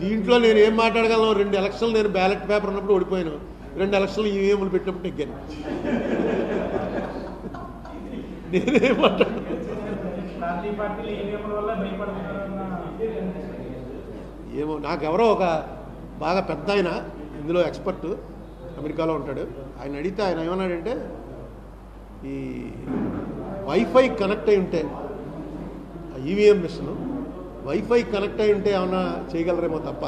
దీంట్లో నేను ఏం మాట్లాడగలను? 2 ఎలక్షన్లు నేను బ్యాలెట్ పేపర్ ఉన్నప్పుడు ఓడిపోయాను, 2 ఎలక్షన్లు ఈవీఎంలు పెట్టినప్పుడు నెగ్గాను. నేనేం మాట్లాడను? ఏమో, నాకెవరో ఒక బాగా పెద్ద ఆయన ఇందులో ఎక్స్పర్ట్ అమెరికాలో ఉంటాడు, ఆయన అడిగితే ఆయన ఏమన్నాడంటే ఈ వైఫై కనెక్ట్ అయి ఉంటే ఈవీఎం మిషన్ వైఫై కనెక్ట్ అయి ఉంటే ఏమన్నా చేయగలరేమో తప్ప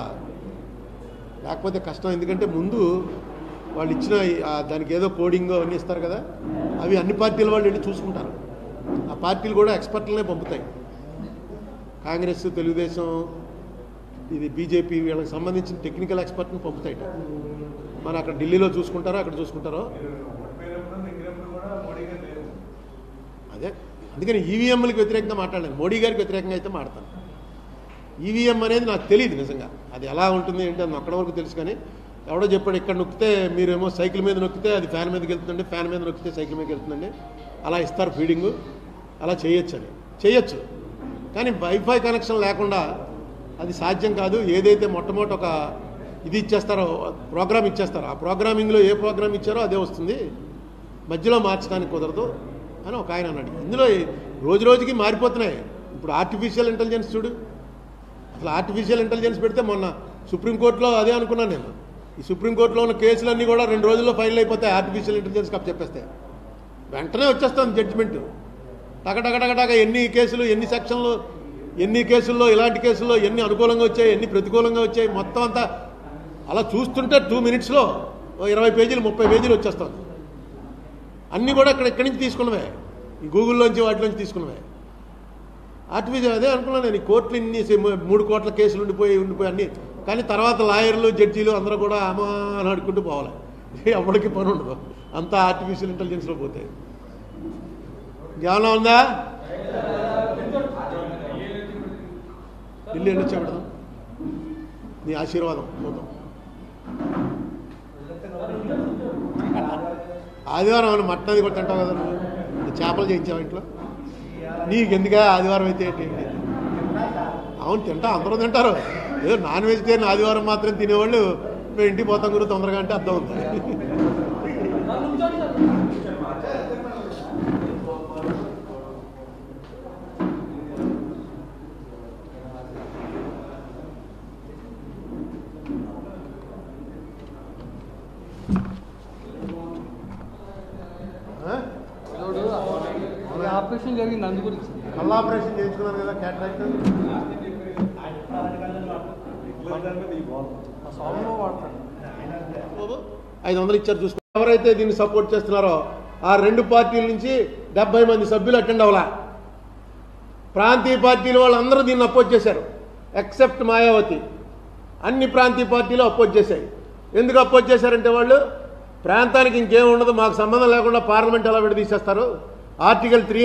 లేకపోతే కష్టం. ఎందుకంటే ముందు వాళ్ళు ఇచ్చిన దానికి ఏదో కోడింగ్ అవన్నీ ఇస్తారు కదా, అవి అన్ని పార్టీల వాళ్ళు వెళ్ళి చూసుకుంటారు. ఆ పార్టీలు కూడా ఎక్స్పర్ట్లనే పంపుతాయి. కాంగ్రెస్, తెలుగుదేశం, ఇది బీజేపీ వీళ్ళకి సంబంధించిన టెక్నికల్ ఎక్స్పర్ట్ని పంపుతాయి. మన అక్కడ ఢిల్లీలో చూసుకుంటారో అక్కడ చూసుకుంటారో అదే. అందుకని ఈవీఎంలకు వ్యతిరేకంగా మాట్లాడలేదు, మోడీ గారికి వ్యతిరేకంగా అయితే మాట్లాడతాను. ఈవీఎం అనేది నాకు తెలియదు నిజంగా, అది ఎలా ఉంటుంది ఏంటి అది నొక్కడం వరకు తెలుసు. కానీ ఎవడో చెప్పాడు ఇక్కడ నొక్కితే మీరేమో సైకిల్ మీద నొక్కితే అది ఫ్యాన్ మీదకి వెళ్తుందండి, ఫ్యాన్ మీద నొక్కితే సైకిల్ మీదకి వెళ్తుందండి, అలా ఇస్తారు ఫీడింగు, అలా చేయొచ్చు అని. చేయొచ్చు, కానీ వైఫై కనెక్షన్ లేకుండా అది సాధ్యం కాదు. ఏదైతే మొట్టమొదటి ఒక ఇది ఇచ్చేస్తారో ప్రోగ్రామ్ ఇచ్చేస్తారో ఆ ప్రోగ్రామింగ్లో ఏ ప్రోగ్రామ్ ఇచ్చారో అదే వస్తుంది, మధ్యలో మార్చడానికి కుదరదు అని ఒక ఆయన అన్నాడు. ఇందులో రోజు రోజుకి మారిపోతున్నాయి. ఇప్పుడు ఆర్టిఫిషియల్ ఇంటెలిజెన్స్ చూడు, అసలు ఆర్టిఫిషియల్ ఇంటెలిజెన్స్ పెడితే మొన్న సుప్రీంకోర్టులో అదే అనుకున్నాను నేను. ఈ సుప్రీంకోర్టులో ఉన్న కేసులన్నీ కూడా 2 రోజుల్లో ఫైనల్ అయిపోతాయి ఆర్టిఫిషియల్ ఇంటెలిజెన్స్ కప్ చెప్పేస్తే. వెంటనే వచ్చేస్తుంది జడ్జిమెంట్. టకటకటకటక ఎన్ని కేసులు, ఎన్ని సెక్షన్లు, ఎన్ని కేసుల్లో, ఇలాంటి కేసుల్లో ఎన్ని అనుకూలంగా వచ్చాయి, ఎన్ని ప్రతికూలంగా వచ్చాయి, మొత్తం అంతా అలా చూస్తుంటే 2 మినిట్స్లో 20 పేజీలు 30 పేజీలు వచ్చేస్తాం. అన్నీ కూడా ఇక్కడి నుంచి తీసుకున్నవే, ఈ గూగుల్లోంచి వాటిలోంచి తీసుకున్నవే. ఆర్టిఫిషియల్ అదే అనుకున్నాను నేను. ఈ కోర్టులు ఇన్ని 3 కోట్ల కేసులు ఉండిపోయి అన్నీ, కానీ తర్వాత లాయర్లు, జడ్జీలు అందరూ కూడా అమా అని అడుక్కుంటూ పోవాలి. ఎవరికి పని ఉండదు, అంతా ఆర్టిఫిషియల్ ఇంటెలిజెన్స్లో పోతాయి. జ్ఞానం ఉందా? ఢిల్లీ వెళ్ళి చెప్పడం నీ ఆశీర్వాదం పోతాం. ఆదివారం అని మటన్ అది కూడా తింటావు కదా నువ్వు, చేపలు చేయించావు ఇంట్లో, నీకెందుగా ఆదివారం అయితే ఏంటి? అవును తింటా, అందరూ తింటారు. ఏదో నాన్ వెజిటేరియన్ ఆదివారం మాత్రం తినేవాళ్ళు మేము ఇంటికి పోతాం గురించి తొందరగా అంటే అర్థం ఉంది. ఆపరేషన్ జరిగింది, అందు గురించి కళ్ళ ఆపరేషన్ చేయించుకున్నాను కదా, క్యాటరాక్ట్. 500 ఇచ్చారు చూసుకో. ఎవరైతే దీన్ని సపోర్ట్ చేస్తున్నారో ఆ 2 పార్టీల నుంచి 70 మంది సభ్యులు అటెండ్ అవ్వాలా. ప్రాంతీయ పార్టీల వాళ్ళందరూ దీన్ని అపోజ్ చేశారు ఎక్సెప్ట్ మాయావతి. అన్ని ప్రాంతీయ పార్టీలు అపోజ్ చేశాయి. ఎందుకు అపోజ్ చేశారంటే వాళ్ళు ప్రాంతానికి ఇంకేం ఉండదు, మాకు సంబంధం లేకుండా పార్లమెంట్ ఎలా విడదీసేస్తారు, ఆర్టికల్ 3